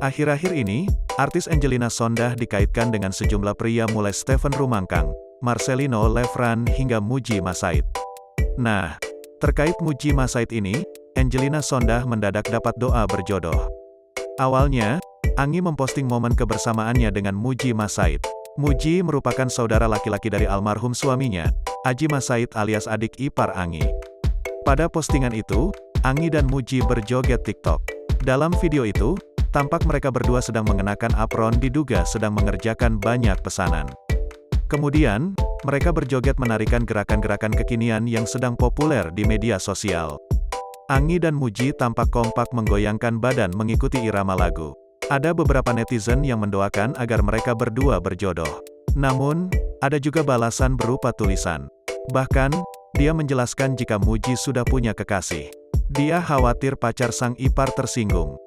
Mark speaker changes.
Speaker 1: Akhir-akhir ini, artis Angelina Sondakh dikaitkan dengan sejumlah pria mulai Stephen Rumangkang, Marcelino Levran hingga Muji Masaid. Nah, terkait Muji Masaid ini, Angelina Sondakh mendadak dapat doa berjodoh. Awalnya, Angi memposting momen kebersamaannya dengan Muji Masaid. Muji merupakan saudara laki-laki dari almarhum suaminya, Aji Masaid alias adik ipar Angi. Pada postingan itu, Angi dan Muji berjoget TikTok. Dalam video itu, tampak mereka berdua sedang mengenakan apron diduga sedang mengerjakan banyak pesanan. Kemudian, mereka berjoget menarikan gerakan-gerakan kekinian yang sedang populer di media sosial. Angi dan Muji tampak kompak menggoyangkan badan mengikuti irama lagu. Ada beberapa netizen yang mendoakan agar mereka berdua berjodoh. Namun, ada juga balasan berupa tulisan. Bahkan, dia menjelaskan jika Muji sudah punya kekasih. Dia khawatir pacar sang ipar tersinggung.